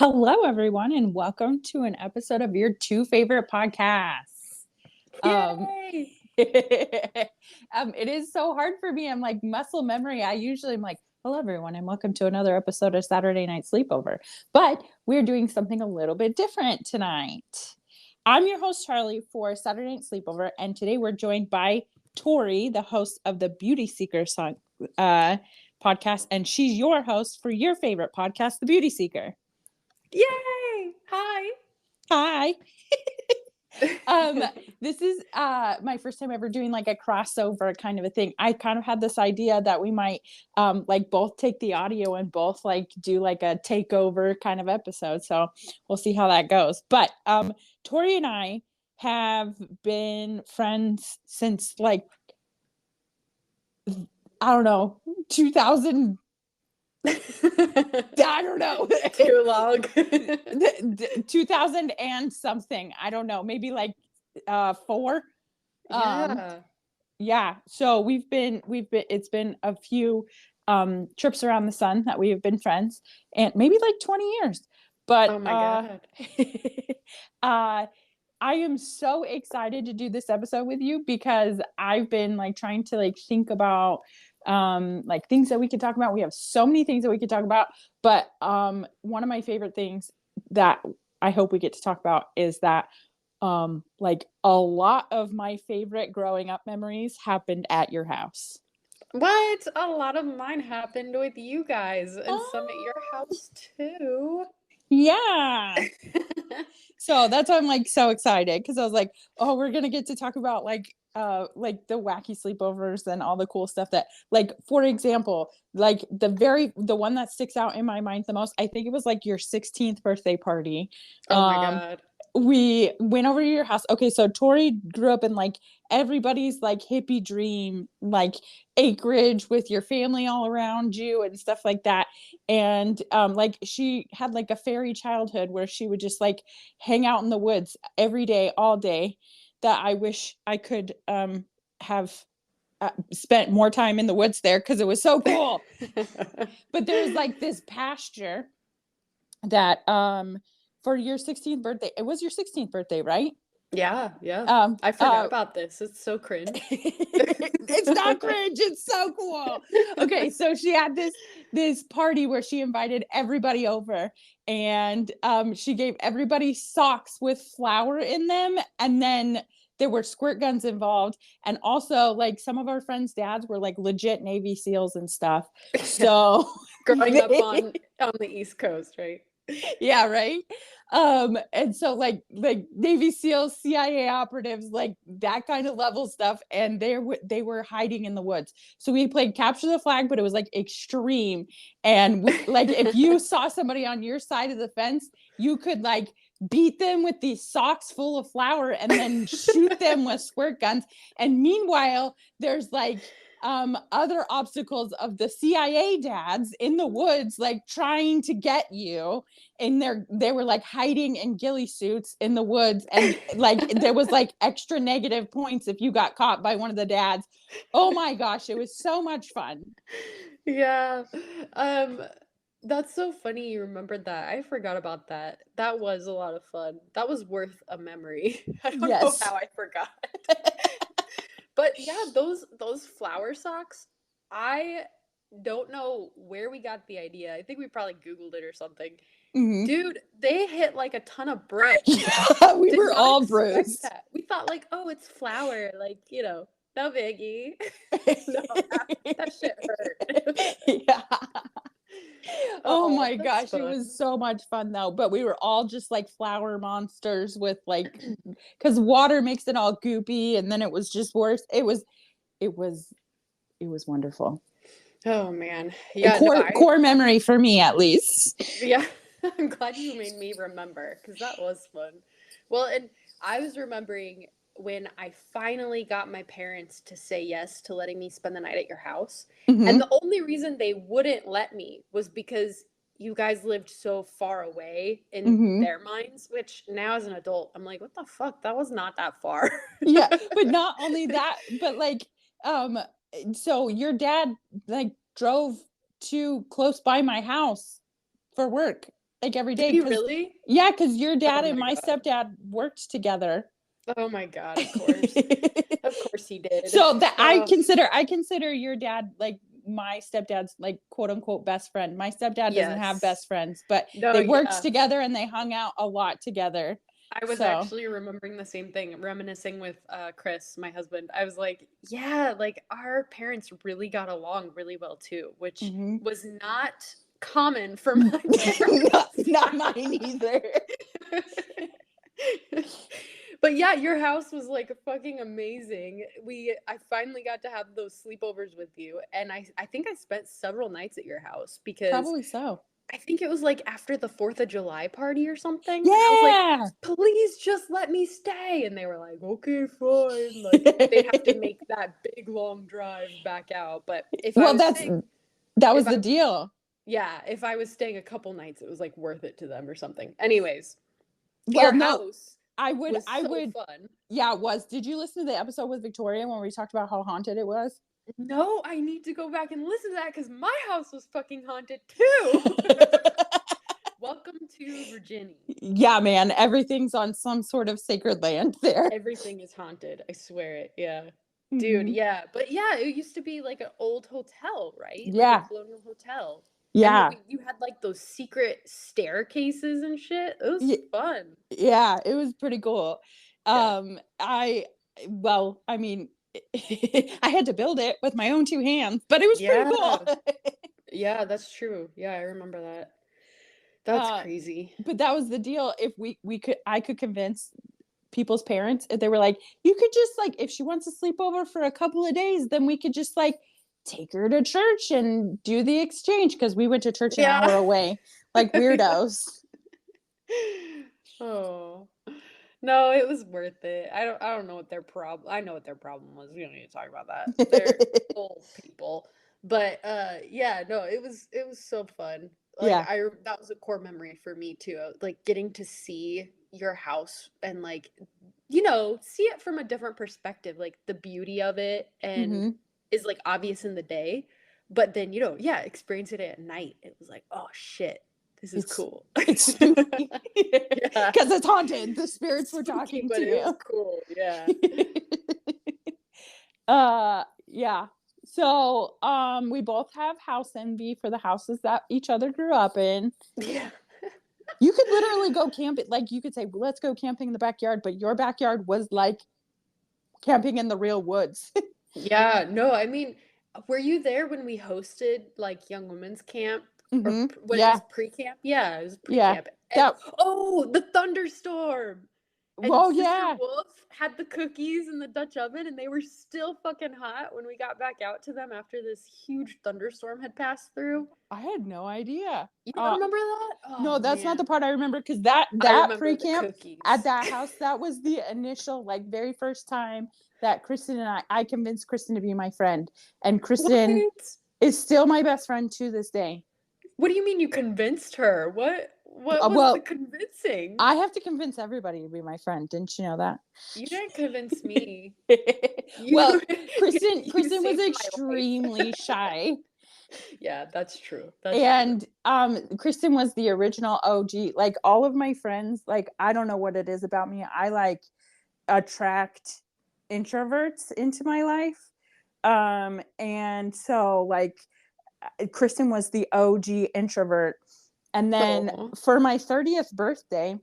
Hello, everyone, and welcome to an episode of your two favorite podcasts. Yay! It is so hard for me. I'm like muscle memory. I usually am like, hello, everyone, and welcome to another episode of Saturday Night Sleepover. But we're doing something a little bit different tonight. I'm your host, Charli, for Saturday Night Sleepover, and today we're joined by Tori, the host of the Beauty Seeker podcast, and she's your host for your favorite podcast, The Beauty Seeker. Yay! Hi. Hi. This is my first time ever doing like a crossover kind of a thing. I kind of had this idea that we might like both take the audio and both like do like a takeover kind of episode. So we'll see how that goes. But Tori and I have been friends since like I don't know, 2000 I don't know. Too long. 2000 and something. I don't know. Maybe like 4. Yeah. So we've been it's been a few trips around the sun that we have been friends, and maybe like 20 years. But Oh my God. I am so excited to do this episode with you because I've been like trying to like think about like things that we could talk about. We have so many things that we could talk about, but one of my favorite things that I hope we get to talk about is that like a lot of my favorite growing up memories happened at your house. What? A lot of mine happened with you guys and some at your house too. Yeah. So that's why I'm like so excited because I was like, oh, we're gonna get to talk about like the wacky sleepovers and all the cool stuff that, like, for example, like the one that sticks out in my mind the most, I think it was like your 16th birthday party. Oh my God. We went over to your house. Okay, so Tori grew up in like everybody's like hippie dream, like acreage with your family all around you and stuff like that. And like she had like a fairy childhood where she would just like hang out in the woods every day, all day. That I wish I could have spent more time in the woods there because it was so cool. But there was like this pasture that for your 16th birthday, it was your 16th birthday, right? Yeah. I forgot about this. It's so cringe. It's not cringe. It's so cool. Okay, so she had this party where she invited everybody over, and she gave everybody socks with flour in them, and then there were squirt guns involved, and also like some of our friends' dads were like legit Navy SEALs and stuff. So growing up on the East Coast, right? Yeah, right. And so like Navy SEALs, CIA operatives, like that kind of level stuff, and they were hiding in the woods. So we played capture the flag, but it was like extreme. And like if you saw somebody on your side of the fence, you could like beat them with these socks full of flour and then shoot them with squirt guns. And meanwhile, there's like other obstacles of the CIA dads in the woods, like trying to get you. And they were like hiding in ghillie suits in the woods, and like there was like extra negative points if you got caught by one of the dads. Oh my gosh, it was so much fun. Yeah. That's so funny you remembered that. I forgot about that. That was a lot of fun. That was worth a memory. I don't know Yes. how I forgot. But yeah, those flower socks, I don't know where we got the idea. I think we probably Googled it or something. Mm-hmm. Dude, they hit like a ton of bricks. Yeah, we were all bruised. That. We thought like, oh, it's flour, like, no biggie. No, that shit hurt. Yeah. Oh my that's gosh, fun. it was so much fun though. But we were all just like flour monsters with like, because water makes it all goopy, and then it was just worse. It was wonderful. Oh man. Yeah. Core memory for me, at least. Yeah. I'm glad you made me remember because that was fun. Well, and I was remembering when I finally got my parents to say yes to letting me spend the night at your house. Mm-hmm. And the only reason they wouldn't let me was because you guys lived so far away in their minds, which now as an adult, I'm like, what the fuck? That was not that far. Yeah. But not only that, but like, so your dad like drove to close by my house for work. like every Did day. he really? Yeah, because your Oh dad and my my god. stepdad worked together. Oh my god, of course. Of course he did. So that Oh, I consider your dad like my stepdad's like quote unquote best friend. My stepdad doesn't have yes. best friends, but No, they worked yeah. together and they hung out a lot together. I was So actually remembering the same thing, reminiscing with Chris, my husband. I was like, yeah, like our parents really got along really well too, which mhm. was not common for my parents. Not mine either. But yeah, your house was like fucking amazing. I finally got to have those sleepovers with you, and I think I spent several nights at your house because Probably so. I think it was like after the 4th of July party or something, and I was like, Yeah. "Please just let me stay." And they were like, "Okay, fine." Like they'd have to make that big long drive back out, but Well, that if was I the deal. yeah, if I was staying a couple nights, it was like worth it to them or something. Anyways, Well, your no, house I would was I so would fun. yeah, it was. Did you listen to the episode with Victoria when we talked about how haunted it was? No, I need to go back and listen to that because my house was fucking haunted too. Welcome to Virginia. Yeah, man, everything's on some sort of sacred land there. Everything is haunted. I swear it. Yeah. Dude, Mhm. yeah. But yeah, it used to be like an old hotel, right? Like a Yeah. colonial hotel. And Yeah. you had like those secret staircases and shit. It was Y- fun. yeah, it was pretty cool. Yeah. I well, I mean, I had to build it with my own two hands, but it was pretty Yeah. cool. Yeah, that's true. Yeah, I remember that. That's uh, crazy. but that was the deal. If I could convince people's parents if they were like, you could just like, if she wants to sleep over for a couple of days, then we could just like take her to church and do the exchange because we went to church an Yeah. hour away, like Yeah. weirdos. Oh. No, it was worth it. I don't know what their problem I know what their problem was. We don't need to talk about that. They're old people. But yeah, no, it was so fun. Like Yeah. that was a core memory for me too. Like getting to see your house and like see it from a different perspective, like the beauty of it and Mm-hmm. is like obvious in the day, but then yeah, experience it at night. It was like, "Oh shit. This is It's cool." it's spooky Yeah. because it's haunted. The spirits were Spooky, talking to but it was you. cool. Yeah. Yeah. So we both have house envy for the houses that each other grew up in. Yeah. You could literally go camping, like you could say, well, let's go camping in the backyard, but your backyard was like camping in the real woods. Yeah. No, I mean, were you there when we hosted like young women's camp or Mm-hmm. when it was Yeah. pre-camp? Yeah, it was Yeah. pre-camp. And That oh, the thunderstorm. And well, Sister yeah. Wolf had the cookies in the Dutch oven and they were still fucking hot when we got back out to them after this huge thunderstorm had passed through. I had no idea. You don't remember that? No, Oh that's not the man. part I remember because that I that remember the pre-camp at cookies. that house, that was the initial, like very first time that Kristen and I convinced Kristen to be my friend. And Kristen What? is still my best friend to this day. What do you mean you convinced her? What was the Well, convincing? I have to convince everybody to be my friend. Didn't you know that? You didn't convince me. Well, You you Kristen was saved my extremely life. shy. Yeah, that's true. That's true. And Kristen was the original OG. Like all of my friends, like I don't know what it is about me. I like attract introverts into my life. And so like Kristen was the OG introvert. And then Oh. for my 30th birthday,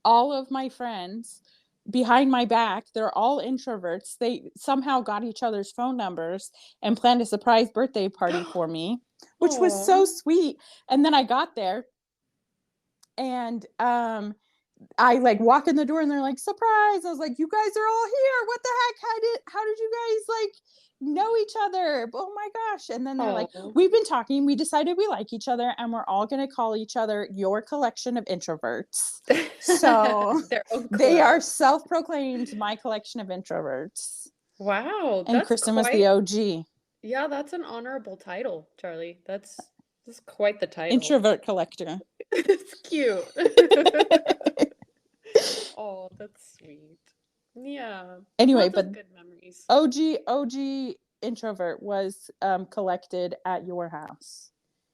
all of my friends behind my back, they're all introverts. They somehow got each other's phone numbers and planned a surprise birthday party for me, which was so Oh. sweet. And then I got there and I like walk in the door and they're like, surprise. I was like, you guys are all here. What the heck? How did you guys like know each other? Oh my gosh. And then they're like, Oh. we've been talking. We decided we like each other and we're all going to call each other your collection of introverts. So Their own they are club. self-proclaimed my collection of introverts. Wow, And that's Kristen was the quite OG yeah, that's an honorable title, Charlie. That's quite the title. introvert collector. It's cute. Oh, that's sweet. Yeah. Anyway, Lots but of good memories. OG introvert was collected at your house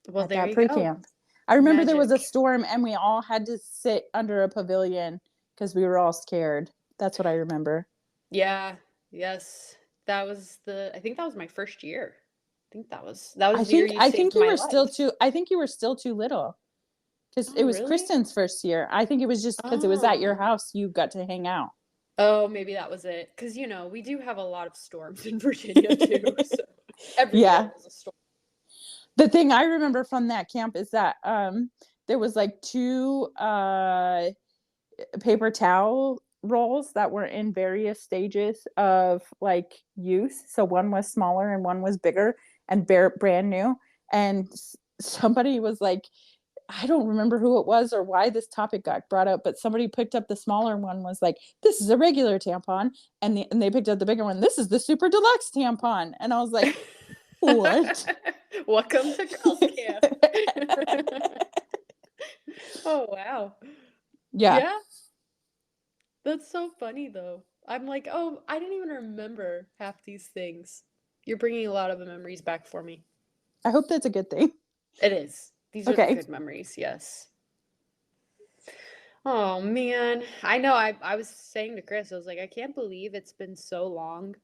Well, at there that you go. pre-camp. I remember there was a Magic. storm and we all had to sit under a pavilion because we were all scared. That's what I remember. Yeah. Yes. I think that was my first year. I think that I was the year think you I think saved you my were still life. too I think you were still too little because it Oh, was really? Kristen's first year. I think it was just because it was at your Oh. house you got to hang out. Oh, maybe that was it. Because, we do have a lot of storms in Virginia too. So every year Yeah. there's a storm. The thing I remember from that camp is that there was like two paper towel rolls that were in various stages of like use. So one was smaller and one was bigger and brand new. And somebody was like, I don't remember who it was or why this topic got brought up, but somebody picked up the smaller one, was like, this is a regular tampon. And they picked up the bigger one. This is the super deluxe tampon. And I was like, what? Welcome to girls camp. Oh, wow. Yeah. Yeah, that's so funny though. I'm like, oh, I didn't even remember half these things. You're bringing a lot of the memories back for me. I hope that's a good thing. It is. These are the Okay. good memories, yes. Oh man. I know I was saying to Chris, I was like, I can't believe it's been so long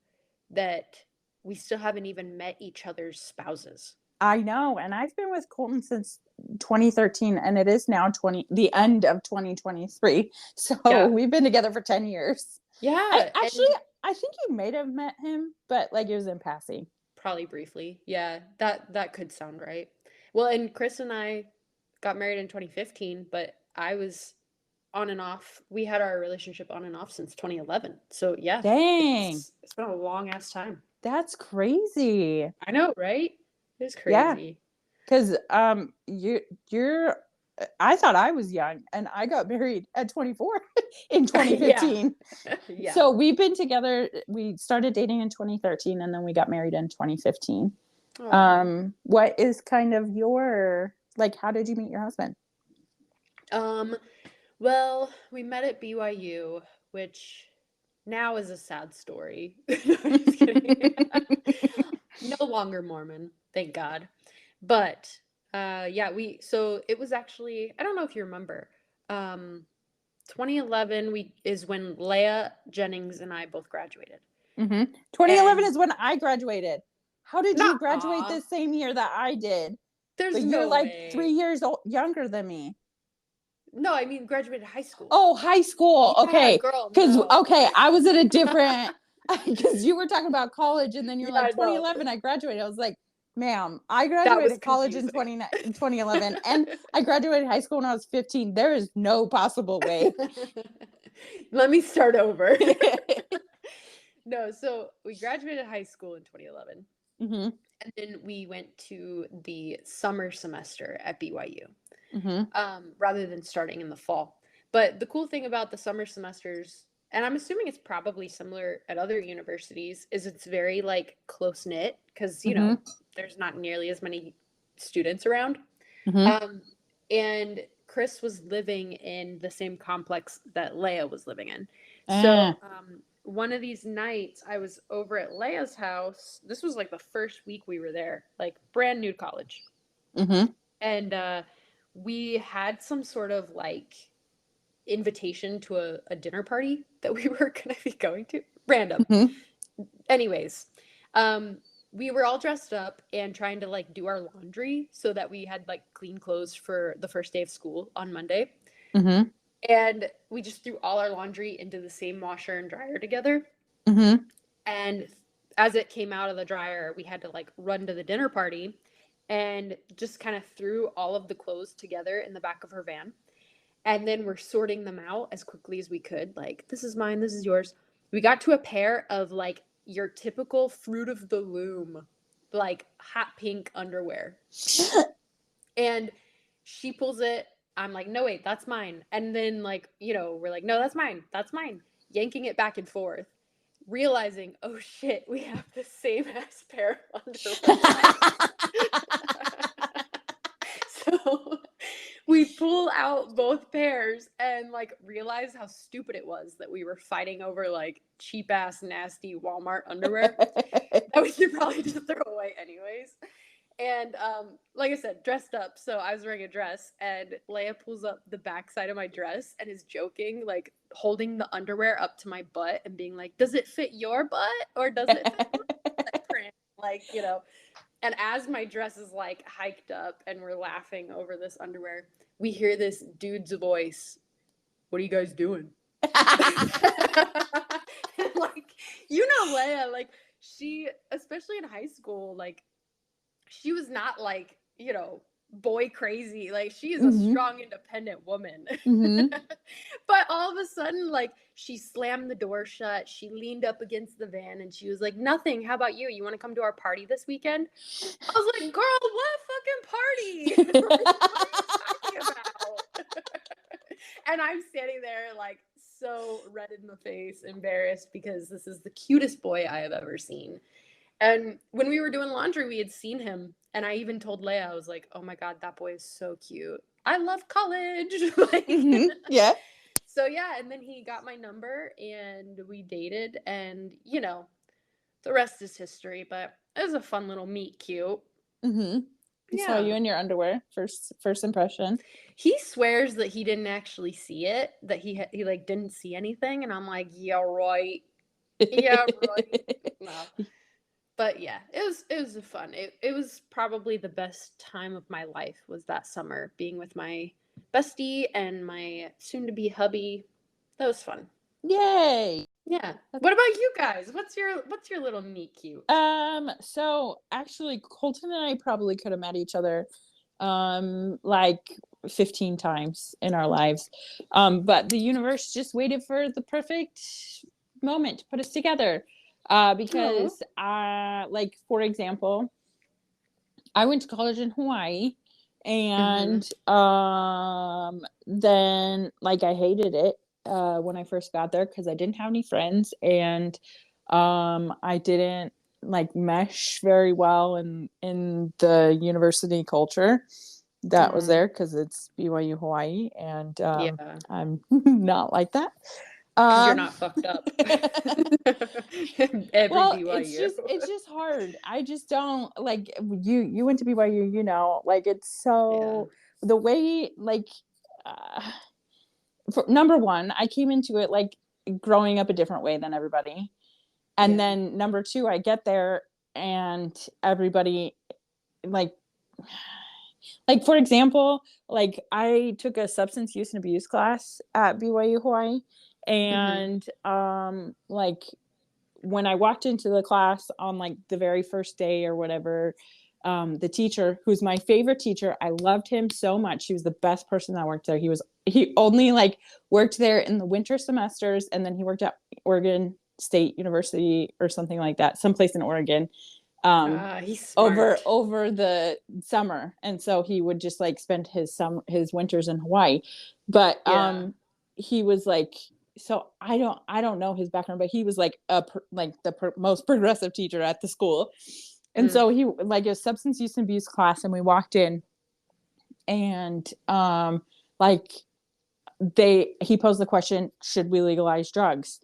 that we still haven't even met each other's spouses. I know. And I've been with Colton since 2013 and it is now the end of 2023. So Yeah. we've been together for 10 years. I Yeah, actually and I think you might have met him, but like it was in passing. probably briefly. Yeah, that could sound right. Well, and Chris and I got married in 2015, but I was on and off. We had our relationship on and off since 2011. So, yeah, Dang. it's been a long ass time. That's crazy. I know, right? It's Yeah. crazy. Cause you're I thought I was young and I got married at 24 in Yeah. 2015. Yeah. So we've been together. We started dating in 2013 and then we got married in 2015. Oh. What is kind of your, like, how did you meet your husband? Um, well, we met at BYU, which now is a sad story. No, I'm just kidding. No longer Mormon, thank God. But yeah, so it was actually, I don't know if you remember. 2011 is when Leah Jennings and I both graduated. 2011 And is when I graduated. How did you graduate nah, the same year that I did? there's But you're no like 3 way. years younger than me. No, I mean graduated high school. Oh, high school. Yeah, Okay. girl, Because, no. okay, I was at a different, because you were talking about college and then you're like, Yeah, no. 2011, I graduated. I was like, ma'am, I That was graduated college in confusing. 2011 and I graduated high school when I was 15. There is no possible way. Let me start over. No, so we graduated high school in 2011. Mm-hmm. And then we went to the summer semester at BYU, Mm-hmm. rather than starting in the fall. But the cool thing about the summer semesters, and I'm assuming it's probably similar at other universities, is it's very like close knit because, Mm-hmm. there's not nearly as many students around. Mm-hmm. Um, and Chris was living in the same complex that Leia was living in. So Ah. one of these nights, I was over at Leia's house. This was like the first week we were there, like brand new college. Mm-hmm. And we had some sort of like invitation to a dinner party that we were going to be going to. Random. Mm-hmm. Anyways, um, we were all dressed up and trying to like do our laundry so that we had like clean clothes for the first day of school on Monday. Mm-hmm. And we just threw all our laundry into the same washer and dryer together. Mm-hmm. And as it came out of the dryer, we had to like run to the dinner party and just kind of threw all of the clothes together in the back of her van. And then we're sorting them out as quickly as we could. Like, this is mine, this is yours. We got to a pair of like your typical Fruit of the Loom, like hot pink underwear. And she pulls it. I'm like, no, wait, that's mine. And then, like, we're like, no, that's mine. That's mine. Yanking it back and forth. Realizing, oh shit, we have the same ass pair of underwear. So we pull out both pairs and like realize how stupid it was that we were fighting over like cheap ass nasty Walmart underwear that we should probably just throw away anyways. And like I said, dressed up. So I was wearing a dress, and Leia pulls up the backside of my dress and is joking, like holding the underwear up to my butt and being like, "Does it fit your butt or does it fit my butt print?" Like, you know. And as my dress is like hiked up and we're laughing over this underwear, we hear this dude's voice. "What are you guys doing?" And, like, you know, Leia, like, she, especially in high school, like, she was not like, you know, boy crazy. Like, she is a Mm-hmm. strong, independent woman. Mm-hmm. But all of a sudden, like, she slammed the door shut. She leaned up against the van and she was like, "Nothing. How about you? You want to come to our party this weekend?" I was like, "Girl, what fucking party?" Like, what are you talking about? And I'm standing there, like, so red in the face, embarrassed, because this is the cutest boy I have ever seen. And when we were doing laundry, we had seen him. And I even told Leia, I was like, "Oh my God, that boy is so cute. I love college." Like, Mm-hmm. Yeah. so yeah. And then he got my number and we dated. And, you know, the rest is history. But it was a fun little meet cute. Mm-hmm. He saw Yeah. you in your underwear. First impression. He swears that he didn't actually see it, that he like didn't see anything. And I'm like, "Yeah, right. Yeah, right." No. But yeah, it was fun. It was probably the best time of my life, was that summer, being with my bestie and my soon to be hubby. That was fun. Yay. Yeah. What about you guys? What's your little meet cute? So actually Colton and I probably could have met each other like 15 times in our lives. But the universe just waited for the perfect moment to put us together. Oh. Because like for example, I went to college in Hawaii, Mhm. and then like I hated it when I first got there because I didn't have any friends, and I didn't like mesh very well in the university culture that was Mm. there because it's BYU Hawaii, and Yeah. I'm not like that. Because you're Um, not fucked up. Every well, BYU. it's just hard. I just don't like you went to BYU, you know, like it's Yeah. so the way like uh, for, number one, I came into it like growing up a different way than everybody. And Yeah. then number two, I get there and everybody like for example, like I took a substance use and abuse class at BYU Hawaii, Mhm. and like when I walked into the class on like the very first day or whatever, the teacher, who's my favorite teacher, I loved him so much. He was the best person that worked there. He only like worked there in the winter semesters, and then he worked at Oregon State University or something like that, someplace in Oregon. Ah, he's Over smart. the summer, and so he would just like spend his winters in Hawaii. But Yeah. he was like, so I don't know his background, but he was like like the most progressive teacher at the school. And Mm. so he like a substance use and abuse class, and we walked in, and like he posed the question, should we legalize drugs?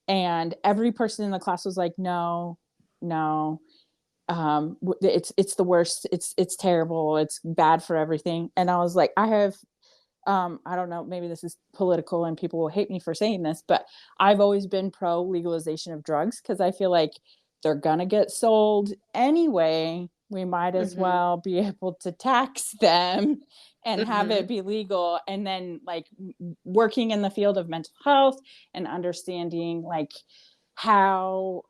And every person in the class was like, no, no, it's the worst, it's terrible, it's bad for everything. And I was like, I don't know, maybe this is political and people will hate me for saying this, but I've always been pro legalization of drugs because I feel like they're gonna get sold anyway. We might as Mhm. well be able to tax them and have it Mhm. be legal. And then, like, working in the field of mental health and understanding, like, how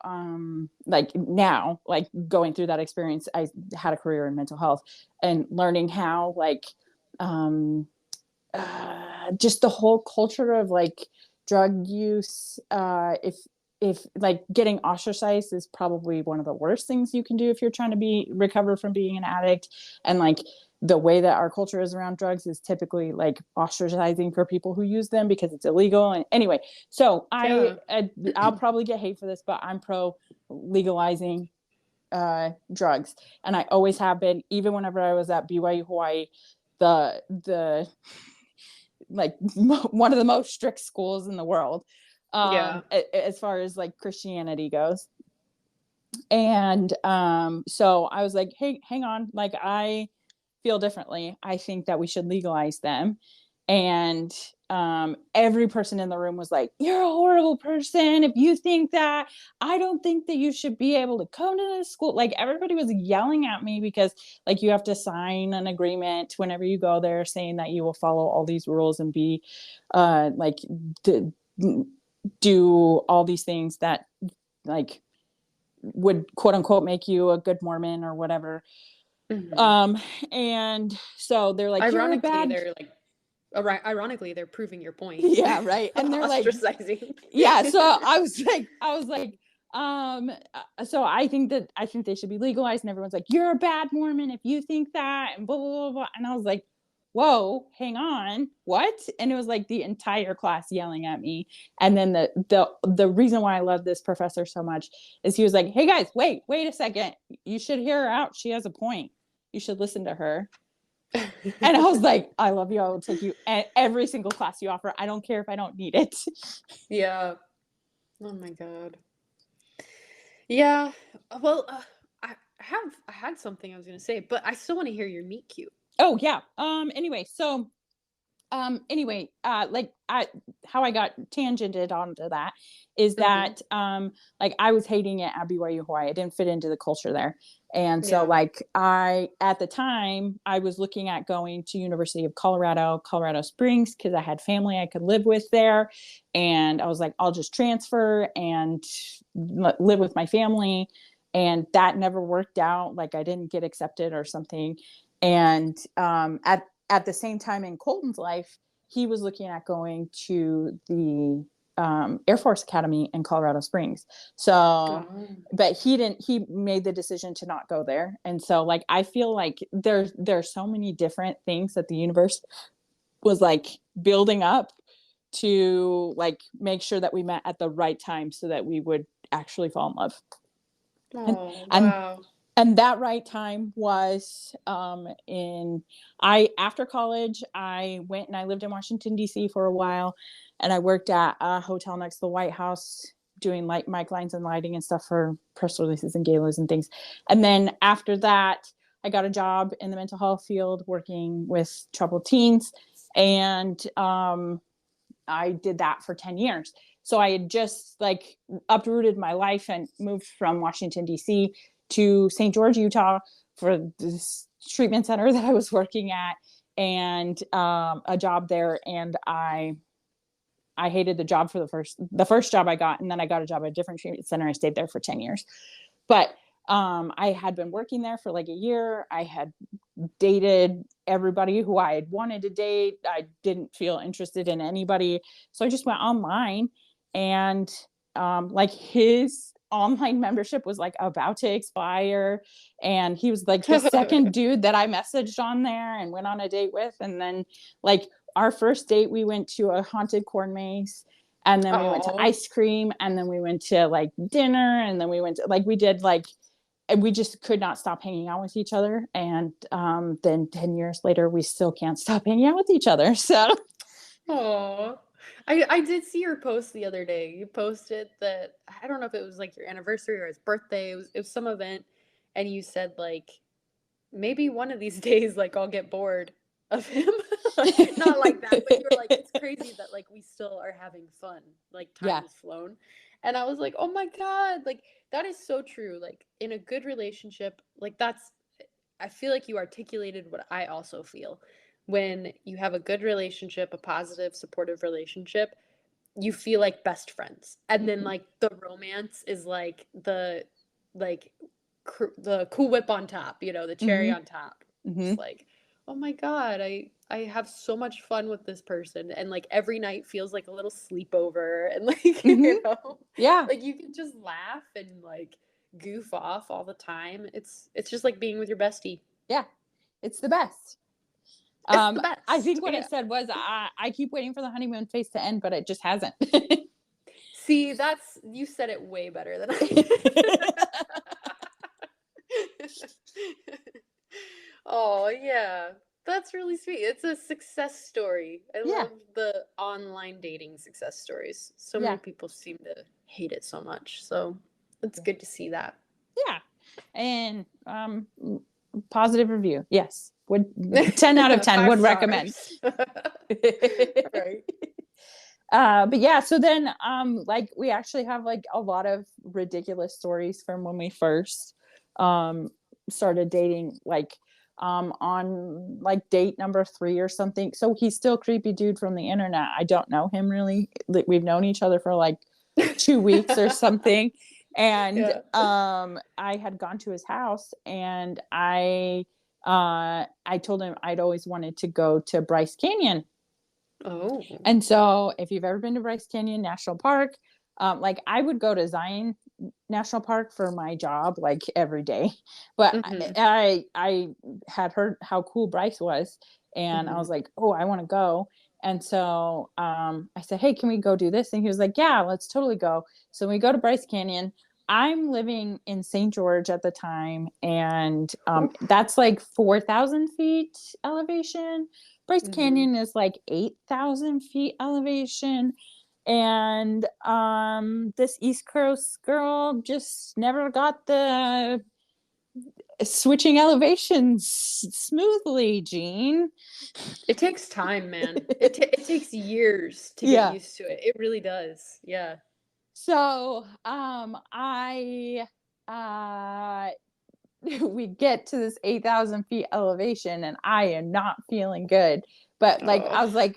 like now, like going through that experience, I had a career in mental health and learning how like just the whole culture of like drug use, if like getting ostracized is probably one of the worst things you can do if you're trying to be recover from being an addict. And like the way that our culture is around drugs is typically like ostracizing for people who use them because it's illegal. And anyway, so Yeah. I'll probably get hate for this, but I'm pro legalizing drugs, and I always have been. Even whenever I was at BYU Hawaii, the like one of the most strict schools in the world, Yeah. as far as like Christianity goes. And so I was like, hey, hang on, like I feel differently. I think that we should legalize them. And every person in the room was like, you're a horrible person if you think that. I don't think that you should be able to come to this school. Like everybody was yelling at me because like you have to sign an agreement whenever you go there saying that you will follow all these rules and be like do all these things that like would quote unquote make you a good Mormon or whatever. Mhm. And so they're like, you're a Ironically, bad. they're like ironically, they're proving your point. Yeah, right. And they're like, Ostracizing. yeah. So I was like, so I think they should be legalized. And everyone's like, you're a bad Mormon if you think that, and blah blah blah blah. And I was like, whoa, hang on, what? And it was like the entire class yelling at me. And then the reason why I love this professor so much is he was like, hey guys, wait a second, you should hear her out. She has a point. You should listen to her. And I was like, I love you. I will take you at every single class you offer. I don't care if I don't need it. Yeah. Oh my God. Yeah. Well, I had something I was gonna say, but I still want to hear your meet cute. Oh yeah. Anyway, like how I got tangented onto that is Mm-hmm. that like I was hating it at BYU Hawaii. I didn't fit into the culture there. And so Yeah. like I at the time I was looking at going to University of Colorado Springs, because I had family I could live with there. And I was like, I'll just transfer and live with my family. And that never worked out. Like I didn't get accepted or something. And at the same time in Colton's life, he was looking at going to the Air Force Academy in Colorado Springs. So, Oh. but he made the decision to not go there. And so like, I feel like there's so many different things that the universe was like building up to like make sure that we met at the right time so that we would actually fall in love. And, Oh, and wow. and that right time was in I after college I went and I lived in Washington D.C. for a while, and I worked at a hotel next to the White House doing light mic lines and lighting and stuff for press releases and galas and things. And then after that I got a job in the mental health field working with troubled teens. And I did that for 10 years. So I had just like uprooted my life and moved from Washington, D.C. to St. George, Utah for this treatment center that I was working at, and a job there. And I hated the job for the first job I got. And then I got a job at a different treatment center. I stayed there for 10 years. But I had been working there for like a year. I had dated everybody who I had wanted to date. I didn't feel interested in anybody. So I just went online, and like his online membership was like about to expire. And he was like the second dude that I messaged on there and went on a date with. And then like our first date, we went to a haunted corn maze. And then we went to Oh. ice cream, and then we went to like dinner, and then we went to like, we did like, and we just could not stop hanging out with each other. And then 10 years later, we still can't stop hanging out with each other. So, Oh. I did see your post the other day. You posted that, I don't know if it was like your anniversary or his birthday. It was some event, and you said like maybe one of these days like I'll get bored of him. Not like that, but you were like, it's crazy that like we still are having fun. Like time yeah. has flown. And I was like, "Oh my God, like that is so true. Like in a good relationship, like that's I feel like you articulated what I also feel. When you have a good relationship, a positive, supportive relationship, you feel like best friends. And then Mm-hmm. like the romance is like like the Cool Whip on top, the cherry Mm-hmm. on top. Mm-hmm. Just like, oh my God, I have so much fun with this person, and like every night feels like a little sleepover, and like Mm-hmm. Yeah. like you can just laugh and like goof off all the time. It's just like being with your bestie. Yeah. It's the best. It's the I best. think what I Yeah. said was I keep waiting for the honeymoon phase to end, but it just hasn't. See, you said it way better than I did. Oh, yeah. That's really sweet. It's a success story. I Yeah. love the online dating success stories. So many Yeah. people seem to hate it so much. So it's good to see that. Yeah. And positive review. Yes. Would 10 out of 10 would recommend. Right. But yeah, so then like we actually have like a lot of ridiculous stories from when we first started dating, like on like date number 3 or something. So he's still creepy dude from the internet. I don't know him really. We've known each other for like 2 weeks or something. And Yeah. I had gone to his house, and I told him I'd always wanted to go to Bryce Canyon. Oh. And so if you've ever been to Bryce Canyon National Park, like I would go to Zion National Park for my job like every day, but Mm-hmm. I had heard how cool Bryce was, and I Mm-hmm. was like, oh, I want to go. And so I said, hey, can we go do this? And he was like, yeah, let's totally go. So we go to Bryce Canyon. I'm living in St. George at the time, and that's like 4,000 feet elevation. Bryce Mm-hmm. Canyon is like 8,000 feet elevation. And this East Coast girl just never got the switching elevations smoothly, Gene. It takes time, man. It takes years to get Yeah. used to it. It really does. Yeah. So I uh we get to this 8,000 feet elevation, and I am not feeling good. But like, Oh. I was like,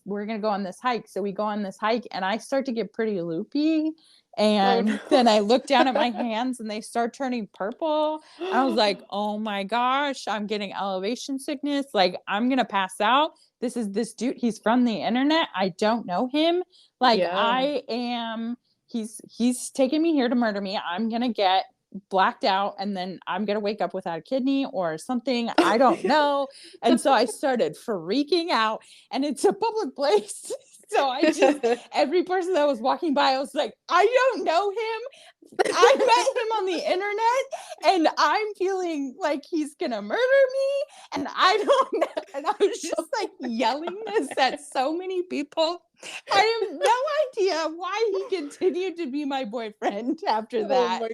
we're going to go on this hike. So we go on this hike, and I start to get pretty loopy. Oh And then I look down at my no. hands, and they start turning purple. I was like, oh my gosh, I'm getting elevation sickness. Like, I'm going to pass out. This is this dude. He's from the internet. I don't know him. Like, Yeah. he's taking me here to murder me. I'm going to get blacked out, and then I'm gonna wake up without a kidney or something. I don't know. And so I started freaking out, and it's a public place. So every person that was walking by, I was like, I don't know him. I met him on the internet, and I'm feeling like he's gonna murder me. And I don't know. And I was just like yelling this at so many people. I have no idea why he continued to be my boyfriend after Oh that. my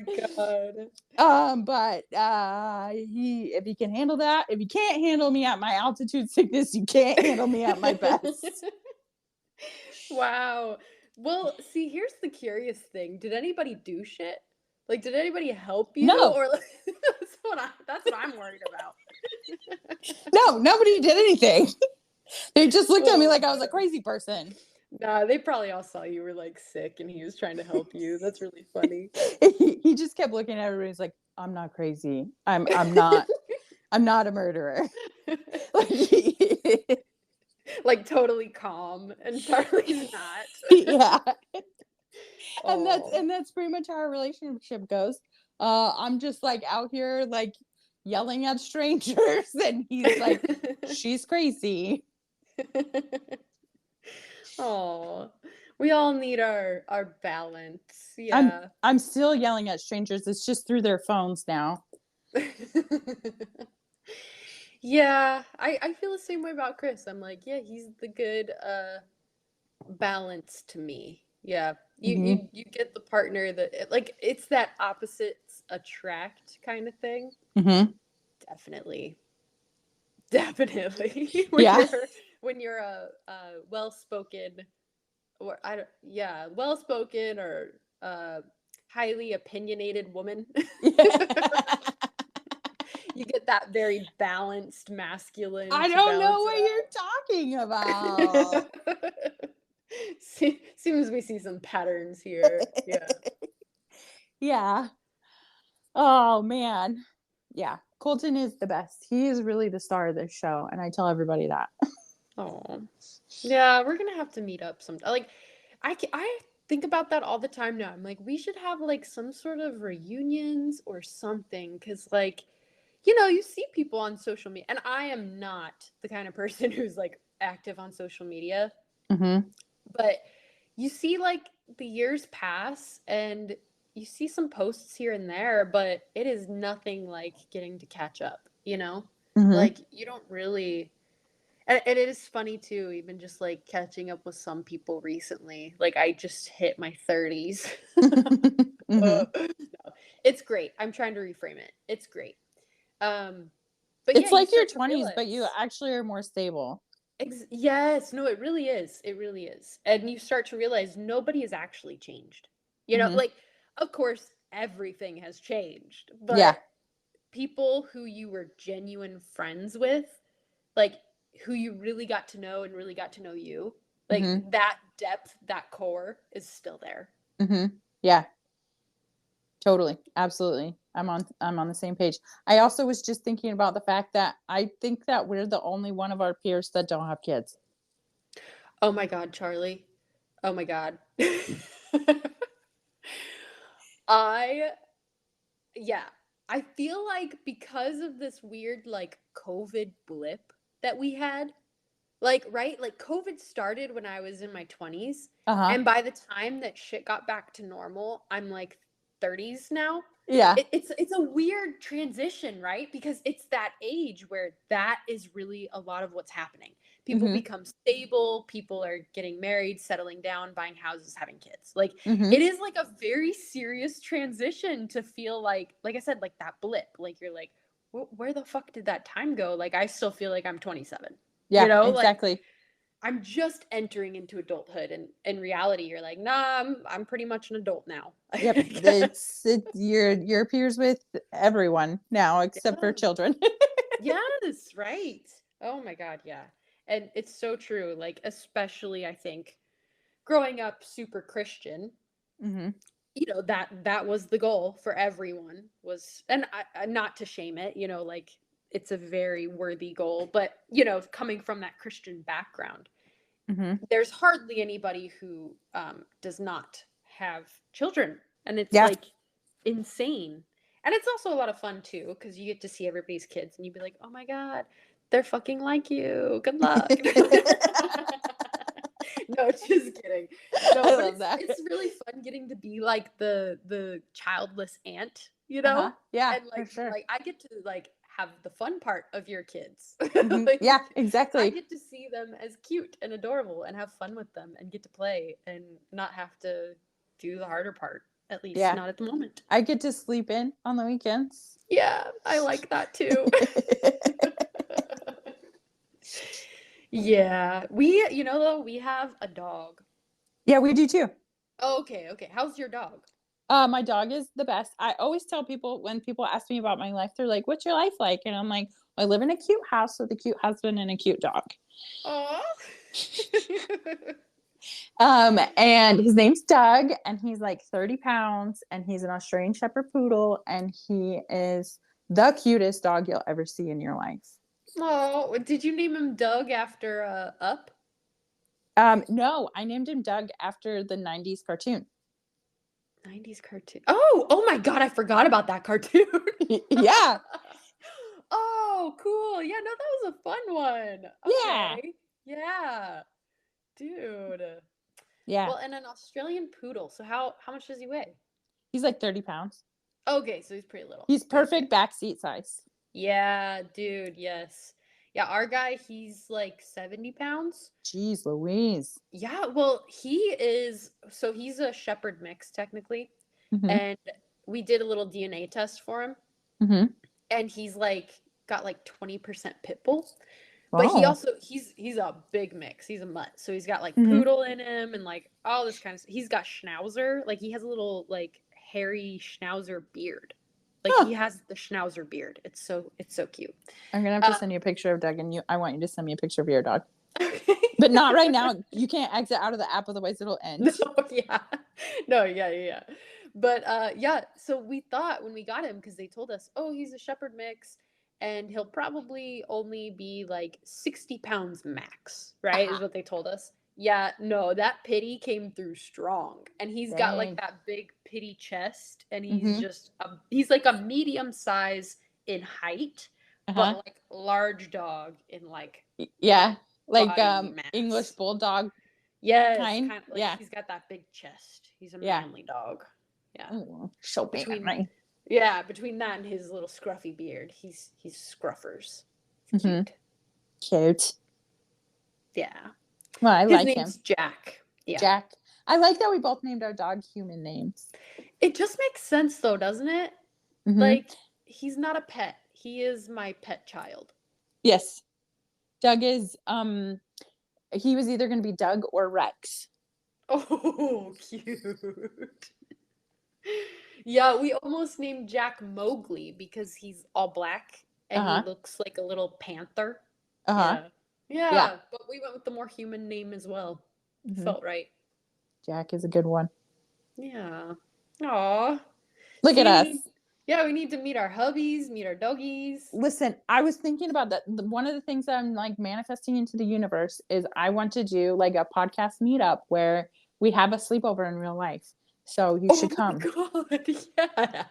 God. But if he can handle that, if you can't handle me at my altitude sickness, you can't handle me at my best. Wow. Well, see, here's the curious thing. Did anybody do shit? Like, did anybody help you? No, Or like, that's what I'm worried about. no, nobody did anything. They just looked at me Oh like I was a God. crazy person. Nah, they probably all saw you were like sick and he was trying to help you. That's really funny. He just kept looking at everybody. He's like, I'm not crazy. I'm not a murderer. Like, Like totally calm, and Charlie's not. yeah. and that's Oh. and that's pretty much how our relationship goes. I'm just like out here like yelling at strangers, and he's like, she's crazy. Oh. We all need our balance. i'm Yeah. i'm still yelling at strangers. It's just through their phones now. Yeah, I feel the same way about Chris. I'm like, yeah, he's the good balance to me. Yeah. You Mm-hmm. you get the partner that like it's that opposites attract kind of thing. Mm-hmm. Definitely. Definitely. Yeah. When you're a well-spoken or I don't yeah, well-spoken or highly opinionated woman. You get that very balanced masculine I to don't know balance what you're talking about. it out. Seems we see some patterns here. Yeah. Yeah. Oh man. Yeah. Colton is the best. He is really the star of this show, and I tell everybody that. Oh. Yeah, we're gonna have to meet up sometime. Like, I think about that all the time now. I'm like, we should have like some sort of reunions or something, because like, you see people on social media, and I am not the kind of person who's like active on social media, Mm-hmm. but you see like the years pass and you see some posts here and there, but it is nothing like getting to catch up, you know? Mm-hmm. Like, you don't really. And it is funny too, even just like catching up with some people recently. Like I just hit my 30s. Mm-hmm. No. It's great. I'm trying to reframe it. It's great. But yeah, It's you like your start to 20s, but you realize. actually are more stable. Yes, no, it really is. It really is. And you start to realize nobody has actually changed. Hmm. Like, of course, everything has changed, Yeah. but people who you were genuine friends with, like who you really got to know and really got to know you, like Hmm. that depth, that core is still there. Hmm. Yeah. Totally. Absolutely. I'm on the same page. I also was just thinking about the fact that I think that we're the only one of our peers that don't have kids. Oh my God, Charlie. Oh my God. I, yeah, I feel like because of this weird, like, COVID blip that we had, like, right? Like, COVID started when I was in my 20s. Uh-huh. And by the time that shit got back to normal, I'm like 30s now. Yeah. It's a weird transition, right? Because it's that age where that is really a lot of what's happening. People Hmm. become stable, people are getting married, settling down, buying houses, having kids. Like Hmm. it is like a very serious transition to feel like I said, like that blip. Like you're like, where the fuck did that time go? Like I still feel like I'm 27. Yeah, Like exactly. I'm just entering into adulthood, and in reality you're like, nah, I'm pretty much an adult now. Yep. Your peers with everyone now except for Yeah. children. Yes, right. Oh my God, yeah. And it's so true. Like, especially I think growing up super Christian, Hmm. that was the goal for everyone was, and not to shame it, like it's a very worthy goal, but coming from that Christian background, Hmm. there's hardly anybody who does not have children, and it's Yeah. like insane. And it's also a lot of fun too because you get to see everybody's kids and you'd be like, oh my God, they're fucking like you, good luck. No, just kidding. No, I but love it's that. it's really fun getting to be like the childless aunt, Uh-huh. Yeah, and for like be sure. like, I get to like have the fun part of your kids. Hmm. Like Yeah, I exactly. get to see them as cute and adorable and have fun with them and get to play and not have to do the harder part, at least Yeah. not at the moment. I get to sleep in on the weekends. Yeah, I like that too. Yeah, though, we have a dog. Yeah, we do too. Oh, okay, okay. How's your dog? My dog is the best. I always tell people when people ask me about my life, they're like, "What's your life like?" And I'm like, "I live in a cute house with a cute husband and a cute dog." Aw. And his name's Doug, and he's like 30 pounds, and he's an Australian Shepherd Poodle, and he is the cutest dog you'll ever see in your life. Oh, did you name him Doug after Up? No, I named him Doug after the 90s cartoon. 90s cartoon. Oh my God, I forgot about that cartoon. Yeah, Oh, cool. Yeah, no, that was a fun one. yeah, Okay. Yeah. Dude. yeah. Well, and an Australian poodle. So how much does he weigh? He's like 30 pounds. Okay, so he's pretty little. He's Okay. perfect backseat size. Yeah, dude, yes. Yeah, our guy, he's like 70 pounds. Jeez Louise. Yeah, well, he's a shepherd mix technically. Hmm. And we did a little DNA test for him, Hmm. and he's like got like 20% pit bull. But Oh. he's a big mix. He's a mutt. So he's got like Hmm. poodle in him and like all this kind of he's got schnauzer. Like he has a little like hairy schnauzer beard. Like Huh. he has the schnauzer beard. It's so cute. I'm gonna have to Um, send you a picture of Doug, and I want you to send me a picture of your dog. okay. But not right now. You can't exit out of the app, otherwise it'll No, end. yeah. No, yeah. But yeah, so we thought when we got him, because they told us, oh, he's a shepherd mix and he'll probably only be like 60 pounds max, right? Is Uh-huh. what they told us. Yeah, no, that pity came through strong. And he's got like Dang. that big pity chest, and Mm-hmm. he's like a medium size in height, Uh-huh. but like large dog in like Yeah. Like body English mass. bulldog Yes, kind. kind of like Yeah. he's got that big chest. He's a Yeah. manly dog. Yeah. Oh, so Between manly. between that and his little scruffy beard, he's scruffers. It's Mm-hmm. cute. Cute. Yeah. Well, I His like him. name's Jack. Yeah. Jack. I like that we both named our dog human names. It just makes sense though, doesn't it? Mm-hmm. Like, he's not a pet. He is my pet child. Yes. Doug is he was either going to be Doug or Rex. Oh, cute. Yeah, we almost named Jack Mowgli because he's all black and he Uh-huh. looks like a little panther. Uh-huh. Yeah. Yeah. Yeah, but we went with the more human name as well. Mm-hmm. Felt right. Jack is a good one. Yeah. Aw. Look at See, us. we need to meet our hubbies, meet our doggies. Listen, I was thinking about that. One of the things that I'm like manifesting into the universe is I want to do like a podcast meetup where we have a sleepover in real life. So you Oh should my come. God. Yeah.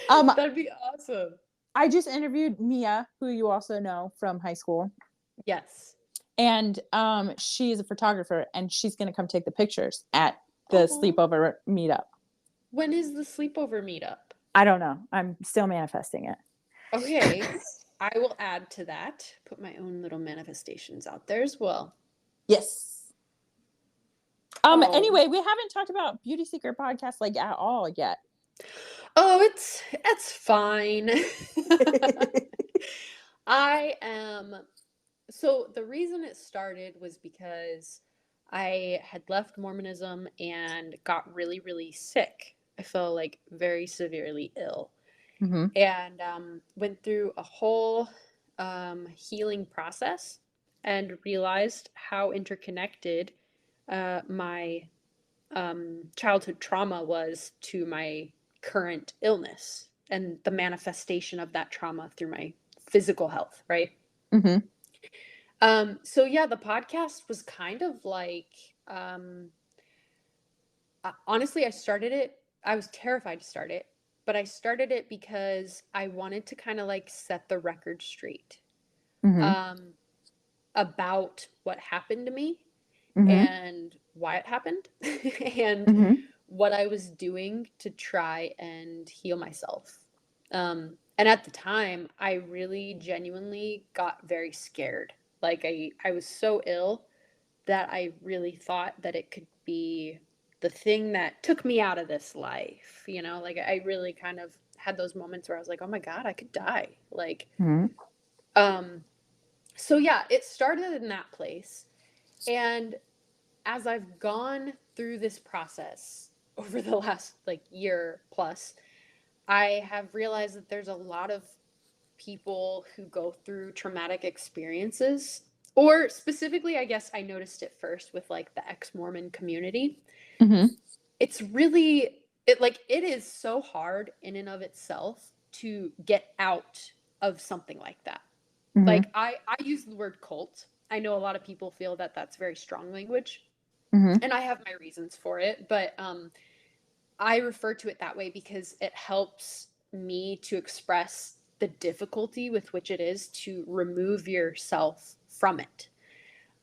Um, That'd be awesome. I just interviewed Mia, who you also know from high school. Yes. And she is a photographer and she's gonna come take the pictures at the Oh, sleepover meetup. when is the sleepover meetup? I don't know. I'm still manifesting it. Okay. I will add to that. Put my own little manifestations out there as well. Yes. Oh, Anyway, we haven't talked about Beauty Secret podcast like at all yet. oh, it's fine. I am so the reason it started was because I had left Mormonism and got really, really sick. I felt like very severely ill. Mm-hmm. And went through a whole healing process and realized how interconnected my childhood trauma was to my current illness and the manifestation of that trauma through my physical health, right? Mm-hmm. So yeah, the podcast was kind of like, honestly, I started it. I was terrified to start it, but I started it because I wanted to kind of like set the record straight Mm-hmm. um, about what happened to me Mm-hmm. and why it happened and Mm-hmm. what I was doing to try and heal myself. And at the time, I really genuinely got very scared. Like I was so ill that I really thought that it could be the thing that took me out of this life. You know, like I really kind of had those moments where I was like, oh my God, I could die. Like, Mm-hmm. um, so yeah, it started in that place. And as I've gone through this process over the last like year plus, I have realized that there's a lot of people who go through traumatic experiences. Or specifically, I guess I noticed it first with like the ex-Mormon community. Mm-hmm. It's really it is so hard in and of itself to get out of something like that. Mm-hmm. Like I use the word cult. I know a lot of people feel that that's very strong language, Mm-hmm. and I have my reasons for it, but I refer to it that way because it helps me to express the difficulty with which it is to remove yourself from it.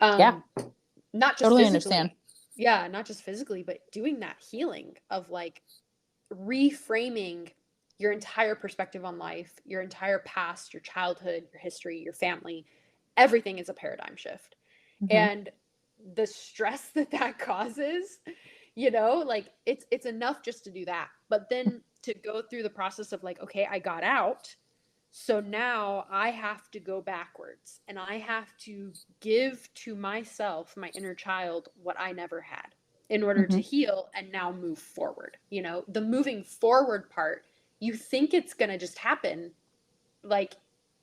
Yeah, Um, not just totally understand. physically. Yeah, not just physically, but doing that healing of like reframing your entire perspective on life, your entire past, your childhood, your history, your family. Everything is a paradigm shift. Mm-hmm. And the stress that that causes, you know, like it's enough just to do that. But then to go through the process of like, okay, I got out, so now I have to go backwards and I have to give to myself, my inner child, what I never had in order Mm-hmm. to heal and now move forward. You know, the moving forward part, you think it's going to just happen like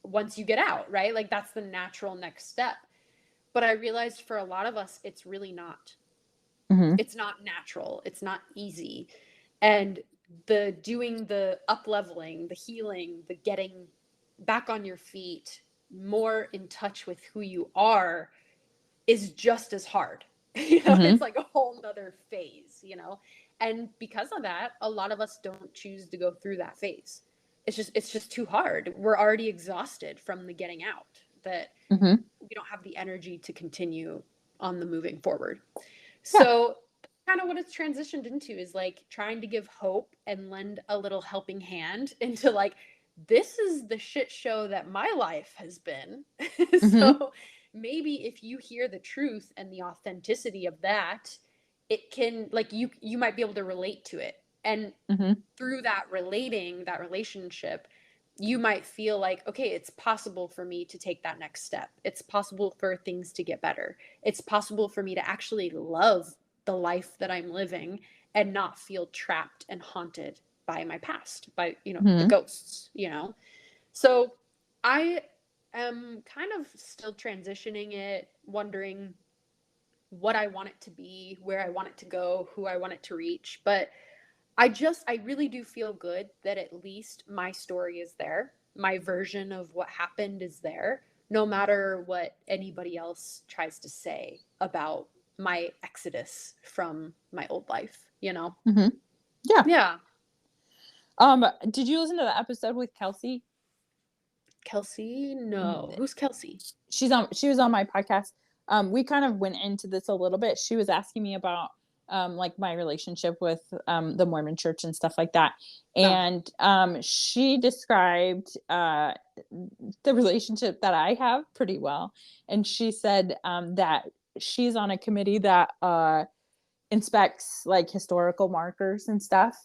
once you get out, right? Like that's the natural next step. But I realized for a lot of us, it's really not. Mm-hmm. It's not natural. It's not easy. And the doing the up leveling, the healing, the getting back on your feet, more in touch with who you are is just as hard. You know, Mm-hmm. it's like a whole nother phase, you know? And because of that, a lot of us don't choose to go through that phase. It's just too hard. We're already exhausted from the getting out that Mm-hmm. we don't have the energy to continue on the moving forward. Yeah. So kind of what it's transitioned into is like trying to give hope and lend a little helping hand into like this is the shit show that my life has been. Mm-hmm. So maybe if you hear the truth and the authenticity of that, it can like you might be able to relate to it And Mm-hmm. through that relationship, you might feel like, okay, it's possible for me to take that next step. It's possible for things to get better. It's possible for me to actually love the life that I'm living and not feel trapped and haunted by my past, by, the Mm-hmm. ghosts, So I am kind of still transitioning it, wondering what I want it to be, where I want it to go, who I want it to reach. But I really do feel good that at least my story is there. My version of what happened is there, no matter what anybody else tries to say about my exodus from my old life. Mm-hmm. Yeah. Yeah. Did you listen to the episode with Kelsey? Kelsey? No. Who's Kelsey? She was on my podcast. We kind of went into this a little bit. She was asking me about like my relationship with the Mormon church and stuff like that. No. And she described the relationship that I have pretty well. And she said that she's on a committee that inspects like historical markers and stuff.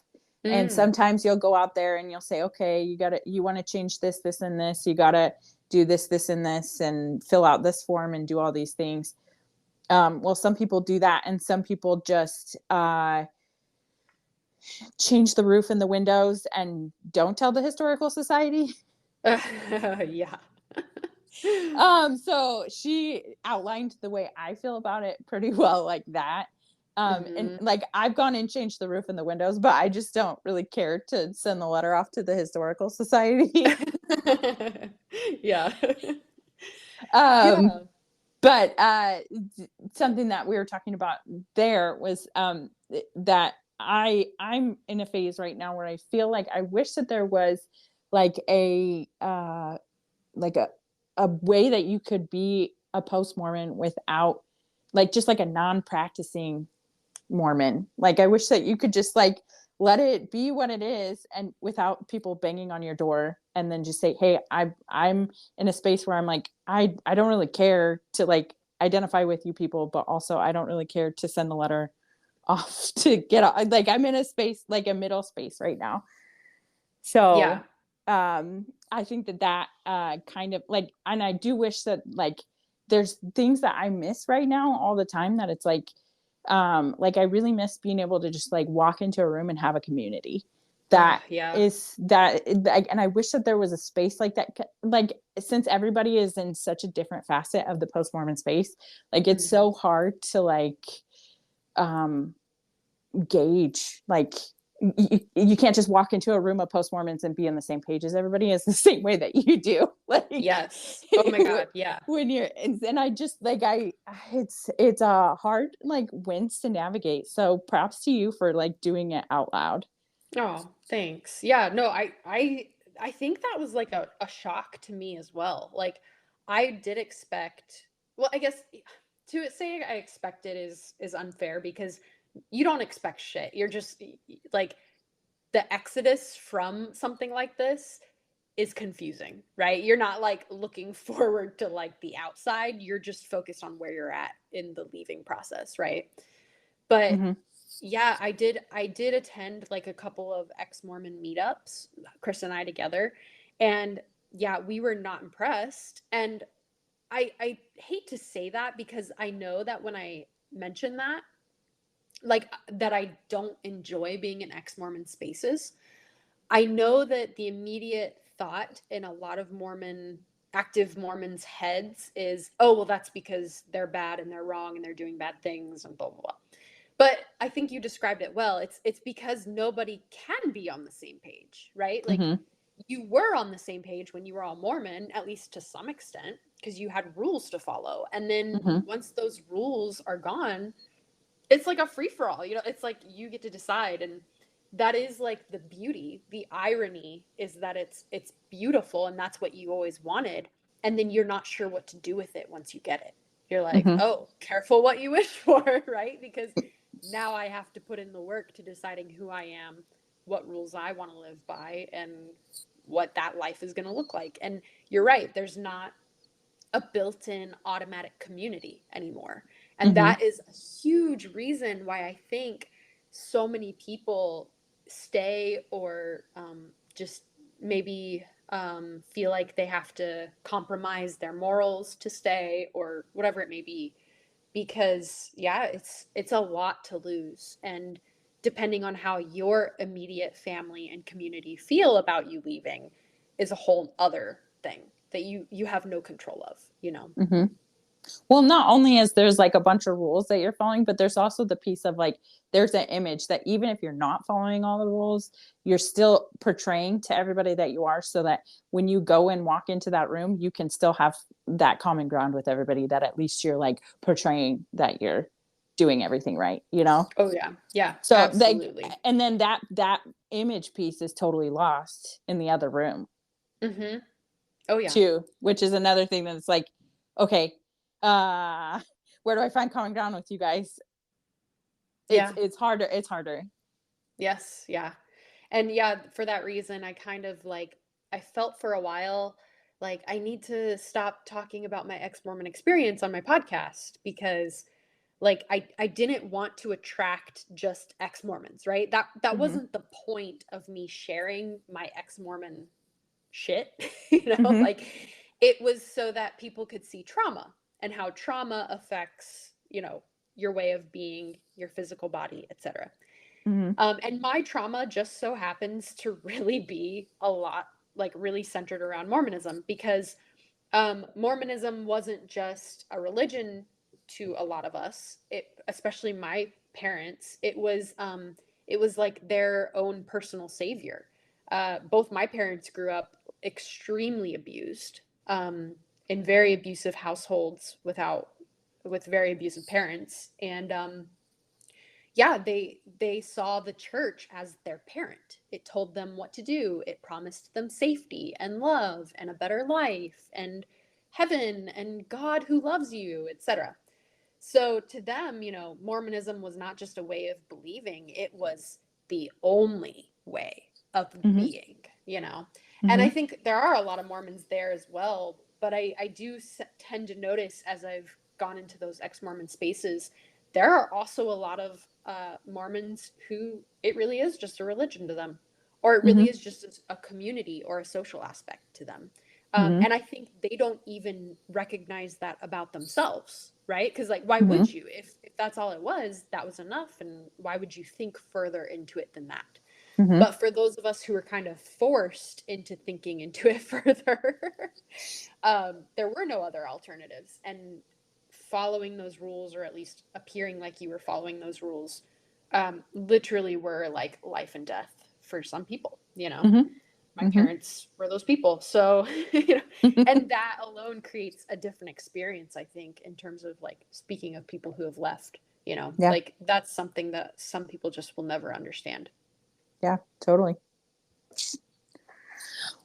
And Mm. sometimes you'll go out there and you'll say, okay, you want to change this, this, and this. You got to do this, this, and this, and fill out this form and do all these things. Well, some people do that, and some people just change the roof and the windows and don't tell the historical society. Yeah. So she outlined the way I feel about it pretty well, like that. And Mhm. like I've gone and changed the roof and the windows, but I just don't really care to send the letter off to the historical society. Yeah. um, Yeah. but something that we were talking about there was that I'm in a phase right now where I feel like I wish that there was like like a way that you could be a post-Mormon without like just like a non-practicing Mormon. Like I wish that you could just like let it be what it is and without people banging on your door and then just say, hey, I'm in a space where I'm like, I don't really care to like identify with you people, but also I don't really care to send the letter off to get off. Like I'm in a space, like a middle space right now. Yeah. So I think that kind of like, and I do wish that like there's things that I miss right now all the time, that it's like I really miss being able to just like walk into a room and have a community that Yeah. is that like, and I wish that there was a space like that, like since everybody is in such a different facet of the post-Mormon space, like it's so Mhm. hard to like um gauge like you can't just walk into a room of post-Mormons and be on the same page as everybody is the same way that you do like Yes. Oh my God. Yeah. when you're and I just like it's a hard like winds to navigate, so props to you for like doing it out loud. Oh, thanks. Yeah, no, I think that was like a shock to me as well. Like I did expect, well, I guess to say I expected is unfair because you don't expect shit. You're just like the exodus from something like this is confusing, right? You're not like looking forward to like the outside. You're just focused on where you're at in the leaving process, right? But Mm-hmm. yeah, I did attend like a couple of ex-Mormon meetups, Chris and I together. And yeah, we were not impressed. And I hate to say that because I know that when I mention that, like that I don't enjoy being in ex-Mormon spaces. I know that the immediate thought in a lot of active Mormons' heads is, oh, well, that's because they're bad and they're wrong and they're doing bad things and blah, blah, blah. But I think you described it well. It's because nobody can be on the same page, right? Like Mm-hmm. you were on the same page when you were all Mormon, at least to some extent, because you had rules to follow. And then Mm-hmm. once those rules are gone, it's like a free for all. It's like you get to decide, and that is like the beauty. The irony is that it's beautiful, and that's what you always wanted. And then you're not sure what to do with it once you get it. You're like, Mm-hmm. oh, careful what you wish for, right? Because now I have to put in the work to deciding who I am, what rules I want to live by, and what that life is going to look like. And you're right, there's not a built-in automatic community anymore. And Mm-hmm. that is a huge reason why I think so many people stay, or just maybe feel like they have to compromise their morals to stay, or whatever it may be. Because yeah, it's a lot to lose, and depending on how your immediate family and community feel about you leaving is a whole other thing that you have no control of, you know. Mm-hmm. Well, not only is there's like a bunch of rules that you're following, but there's also the piece of like, there's an image that even if you're not following all the rules, you're still portraying to everybody that you are, so that when you go and walk into that room, you can still have that common ground with everybody, that at least you're like portraying that you're doing everything right, you know? Oh yeah, yeah, So like, absolutely. and then that image piece is totally lost in the other room Mm-hmm. Oh yeah. too, which is another thing that it's like, okay, uh, where do I find common ground with you guys? Yeah. It's harder. It's harder. Yes, yeah. And yeah, for that reason, I kind of like, I felt for a while like I need to stop talking about my ex-Mormon experience on my podcast, because like I didn't want to attract just ex-Mormons, right? That Mm-hmm. wasn't the point of me sharing my ex-Mormon shit, you know? Mm-hmm. Like it was so that people could see trauma and how trauma affects, you know, your way of being, your physical body, etc. Mm-hmm. And my trauma just so happens to really be a lot, like really centered around Mormonism, because Mormonism wasn't just a religion to a lot of us. It, especially my parents, it was like their own personal savior. Both my parents grew up extremely abused, in very abusive households with very abusive parents, and yeah, they saw the church as their parent. It told them what to do. It promised them safety and love and a better life and heaven and God who loves you, etc. So to them, you know, Mormonism was not just a way of believing, it was the only way of Mm-hmm. being, you know. And Mm-hmm. I think there are a lot of Mormons there as well, but I do tend to notice as I've gone into those ex-Mormon spaces, there are also a lot of Mormons who it really is just a religion to them, or it Mm-hmm. really is just a community or a social aspect to them. Mm-hmm. And I think they don't even recognize that about themselves, right? Because like, why Mm-hmm. would you? If that's all it was, that was enough, and why would you think further into it than that? Mm-hmm. But for those of us who were kind of forced into thinking into it further, there were no other alternatives, and following those rules, or at least appearing like you were following those rules, literally were like life and death for some people, you know. My Mm-hmm. parents were those people. So, you know, Mm-hmm. and that alone creates a different experience, I think, in terms of like speaking of people who have left, you know, Yeah. like that's something that some people just will never understand. Yeah. Totally.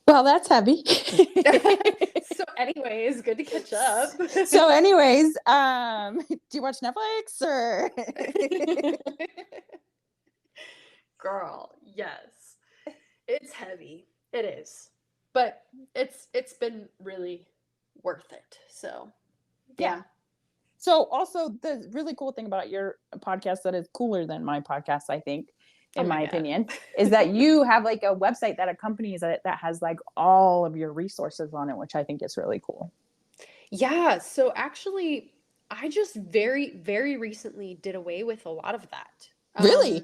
Well, that's heavy. So, anyways, good to catch up. So, anyways, do you watch Netflix or? Girl, yes. It's heavy. It is. But it's been really worth it. So, Yeah. yeah. So also the really cool thing about your podcast that is cooler than my podcast, I think, Oh in my my God. opinion, is that you have like a website that accompanies it that has like all of your resources on it, which I think is really cool. Yeah, so actually, I just very, very recently did away with a lot of that. Really?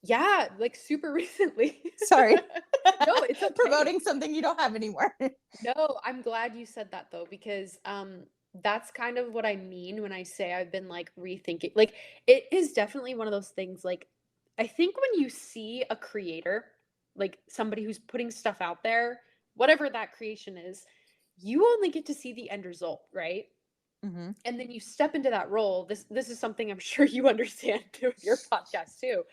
Yeah, like super recently. Sorry. No, it's okay. Promoting something you don't have anymore. No, I'm glad you said that though, because that's kind of what I mean when I say I've been like rethinking. Like it is definitely one of those things, like I think when you see a creator, like somebody who's putting stuff out there, whatever that creation is, you only get to see the end result, right? Mm-hmm. And then you step into that role. This is something I'm sure you understand through your podcast too.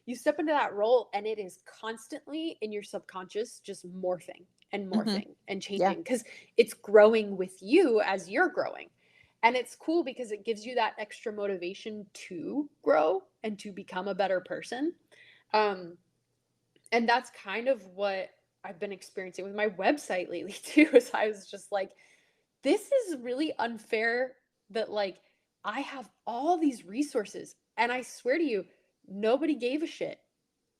You step into that role and it is constantly in your subconscious just morphing and Mm-hmm. morphing and Yeah. changing, because it's growing with you as you're growing. And it's cool because it gives you that extra motivation to grow and to become a better person. Um, and that's kind of what I've been experiencing with my website lately too. Is I was just like, this is really unfair that like I have all these resources and I swear to you, nobody gave a shit.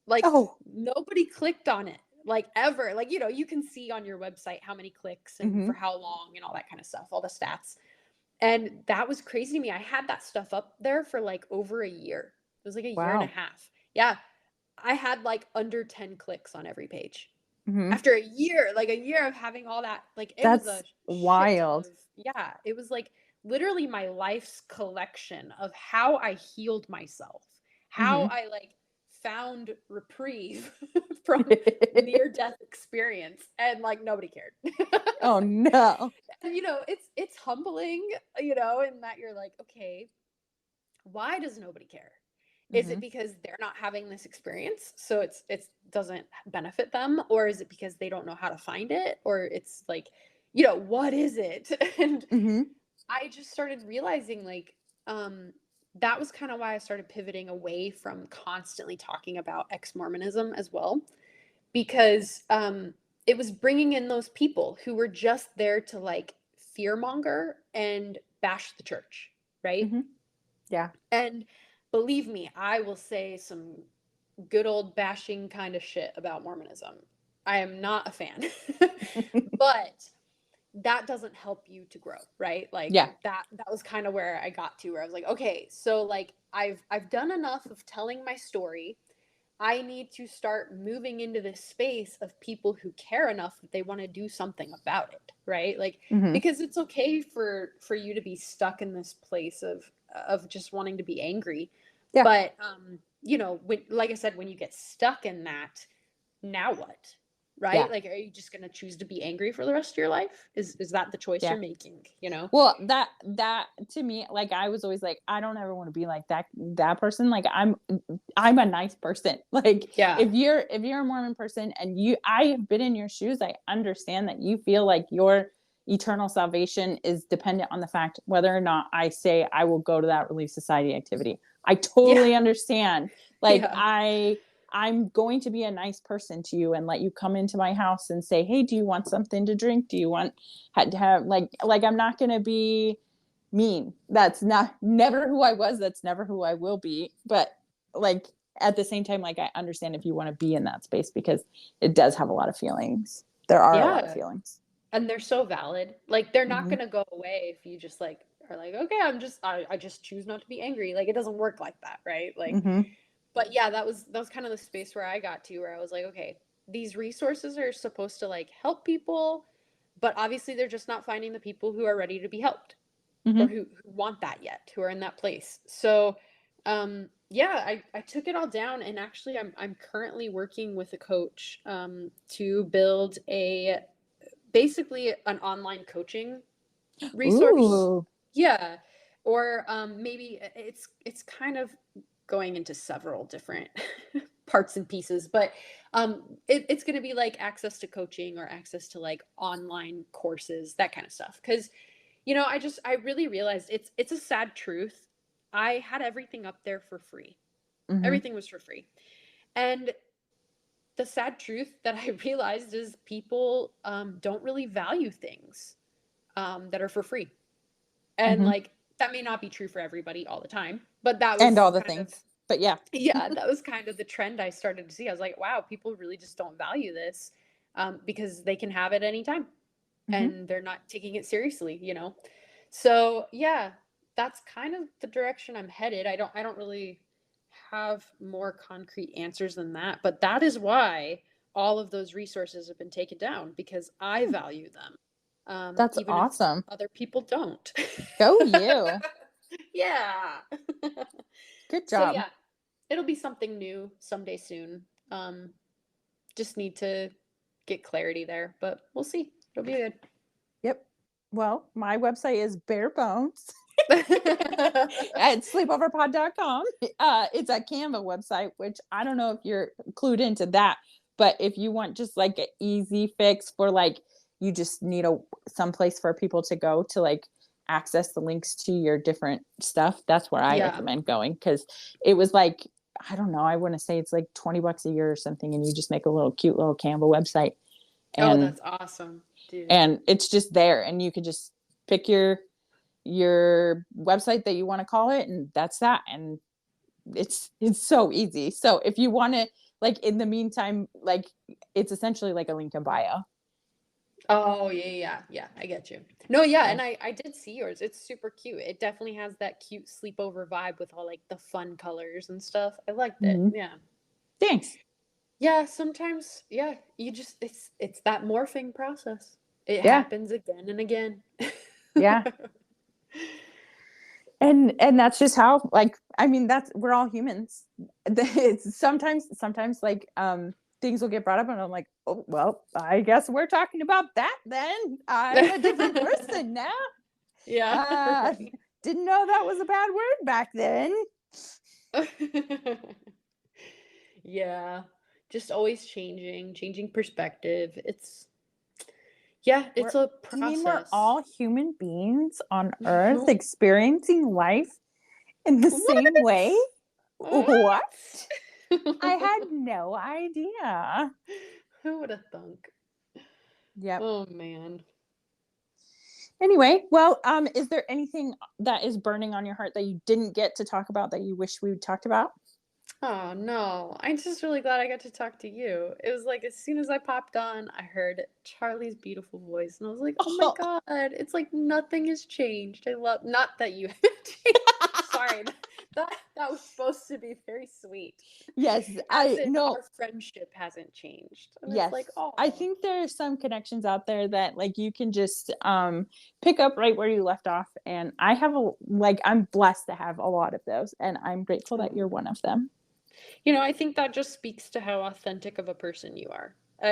Like Oh. nobody clicked on it, like ever. Like, you can see on your website how many clicks and Mm-hmm. for how long and all that kind of stuff, all the stats. And that was crazy to me. I had that stuff up there for like over a year. It was like a year and a Wow. half. Yeah. I had like under 10 clicks on every page. Mm-hmm. After a year, like a year of having all that, like it was a That's shit ton wild. of, yeah, it was like literally my life's collection of how I healed myself, how Mm-hmm. I like found reprieve from near death experience, and like nobody cared. Oh no. And it's humbling, in that you're like, okay, why does nobody care? Is Mm-hmm. it because they're not having this experience, so it doesn't benefit them, or is it because they don't know how to find it, or it's like, what is it? And Mm-hmm. I just started realizing like that was kind of why I started pivoting away from constantly talking about ex-Mormonism as well, because it was bringing in those people who were just there to like fearmonger and bash the church, right? Mm-hmm. Yeah. And believe me, I will say some good old bashing kind of shit about Mormonism. I am not a fan. But that doesn't help you to grow, right? Like Yeah. that was kind of where I got to, where I was like, okay, so like I've done enough of telling my story. I need to start moving into this space of people who care enough that they want to do something about it, right? Like, Mm-hmm. because it's okay for you to be stuck in this place of just wanting to be angry. Yeah. But when, like I said, when you get stuck in that, now what? Yeah. Right? Like, are you just gonna choose to be angry for the rest of your life? Is that the choice Yeah. you're making? Well, that to me, like I was always like, I don't ever want to be like that person. Like I'm a nice person. Like Yeah. if you're a Mormon person and I have been in your shoes, I understand that you feel like your eternal salvation is dependent on the fact whether or not I say I will go to that Relief Society activity. I Yeah. totally understand. Like Yeah. I'm going to be a nice person to you and let you come into my house and say, hey, do you want something to drink? Do you want to have like I'm not going to be mean. That's never who I was. That's never who I will be. But like at the same time, like I understand if you want to be in that space because it does have a lot of feelings. There are a lot of Yeah. feelings. And they're so valid. Like, they're not Mm-hmm. gonna go away if you just like are like, okay, I just choose not to be angry. Like, it doesn't work like that, right? Like, Mm-hmm. but yeah, that was kind of the space where I got to, where I was like, okay, these resources are supposed to like help people, but obviously they're just not finding the people who are ready to be helped, or Mm-hmm. who want that yet, who are in that place. So yeah, I took it all down, and actually I'm currently working with a coach to build a basically an online coaching resource. Ooh. Yeah. Or maybe it's kind of going into several different parts and pieces, but it's going to be like access to coaching or access to like online courses, that kind of stuff. Because I really realized it's a sad truth. I had everything up there for free. Mm-hmm. Everything was for free. And the sad truth that I realized is people don't really value things that are for free. And Mm-hmm. like, that may not be true for everybody all the time, but that And was all the kind of, things. But yeah. yeah, that was kind of the trend I started to see. I was like, wow, people really just don't value this, because they can have it anytime Mm-hmm. and they're not taking it seriously. So yeah, that's kind of the direction I'm headed. I don't really have more concrete answers than that, but that is why all of those resources have been taken down, because I Hmm. value them, That's even if awesome. other people don't. Go you. Yeah. Good So job. yeah, it'll be something new someday soon. Just need to get clarity there, but we'll see. It'll be good. Yep. Well, my website is bare bones Yeah. at sleepoverpod.com. It's a Canva website, which I don't know if you're clued into that, but if you want just like an easy fix for like, you just need some place for people to go to like access the links to your different stuff. That's where I recommend going. Cause it was like, I don't know, I want to say it's like $20 a year or something. And you just make a little cute little Canva website. Oh, And that's awesome, dude. it's just there and you can just pick your website that you want to call it and that's that, and it's so easy. So if you want to like in the meantime, like it's essentially like a link in bio. Oh, yeah. I get you. No, yeah, Yeah. and I did see yours. It's super cute. It definitely has that cute sleepover vibe with all like the fun colors and stuff. I liked it. Mhm. Yeah. Thanks. Yeah, sometimes, yeah, you just it's that morphing process. It Yeah. happens again and again. Yeah. And that's just how, like, I mean, that's, we're all humans. It's sometimes like things will get brought up and I'm like, oh well, I guess we're talking about that then. I'm a different person now. Yeah, uh right. didn't know that was a bad word back then. Yeah, just always changing perspective. Yeah, We're it's a You mean we're process. all human beings on earth experiencing life in the same way? What? What? I What? had no idea. Who would have thunk? Yep. Oh man. Anyway, well, is there anything that is burning on your heart that you didn't get to talk about that you wish we talked about? Oh no, I'm just really glad I got to talk to you. It was like as soon as I popped on, I heard Charlie's beautiful voice, and I was like, oh my God, it's like nothing has changed. I love, not that you haven't changed. Sorry, that was supposed to be very sweet. Yes, As I in, know. our friendship hasn't changed. And it's Yes. like, I oh, think there are some connections out there that like you can just pick up right where you left off. And I have I'm blessed to have a lot of those. And I'm grateful that you're one of them. I think that just speaks to how authentic of a person you are. Aw.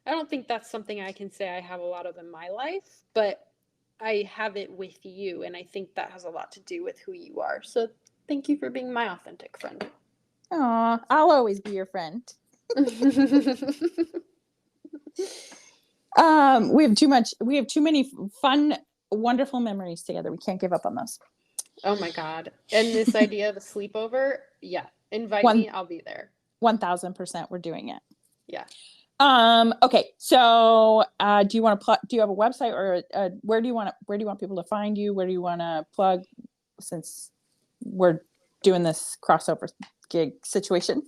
I don't think that's something I can say I have a lot of in my life, but I have it with you, and I think that has a lot to do with who you are. So thank you for being my authentic friend. Aw, I'll always be your friend. We have too many fun, wonderful memories together. We can't give up on those. Oh my God. And this idea of a sleepover, yeah, invite One me, I'll be there. 1000% we're doing it. Yeah. Okay, so do you want to do you have a website, or where do you want people to find you? Where do you want to plug, since we're doing this crossover gig situation?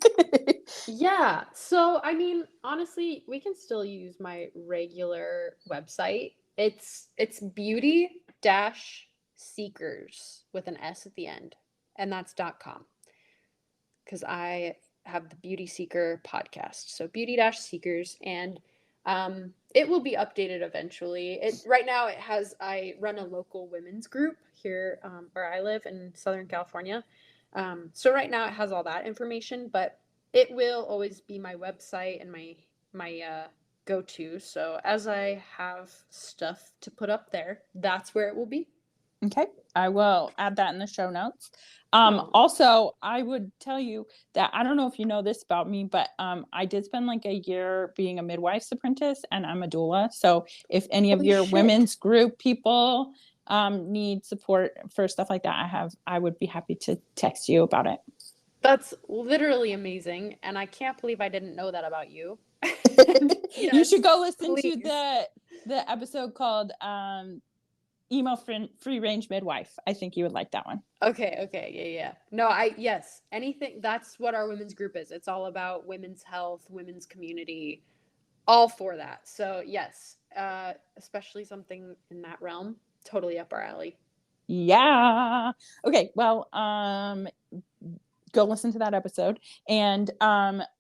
Yeah. So, I mean, honestly, we can still use my regular website. It's beauty dash seekers with an S at the end, and that's .com. Because I have the Beauty Seeker podcast. So beauty dash seekers, and it will be updated eventually. It right now it has I run a local women's group here where I live in Southern California. So right now it has all that information, but it will always be my website and my go-to. So as I have stuff to put up there, that's where it will be. Okay, I will add that in the show notes. Oh. Also, I would tell you that I don't know if you know this about me, but I did spend like a year being a midwife's apprentice, and I'm a doula. So if any of Holy your shit. women's group people need support for stuff like that, I would be happy to text you about it. That's literally amazing, and I can't believe I didn't know that about you. You Yes, should go listen to please. the episode called email free range midwife. I think you would like that one. Okay, yeah. No, yes, anything, that's what our women's group is. It's all about women's health, women's community, all for that. So, yes, especially something in that realm, totally up our alley. Yeah. Okay, well, go listen to that episode. And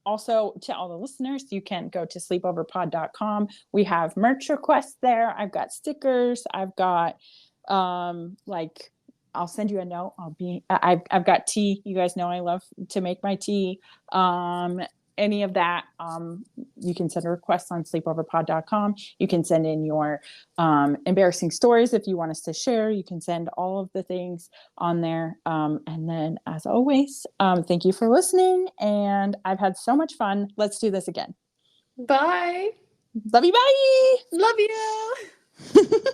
also to all the listeners, you can go to sleepoverpod.com. We have merch requests there. I've got stickers. I've got I'll send you a note. I've got tea. You guys know I love to make my tea. Any of that, you can send a request on sleepoverpod.com. You can send in your embarrassing stories if you want us to share. You can send all of the things on there. And then, as always, thank you for listening. And I've had so much fun. Let's do this again. Bye. Love you. Bye. Love you.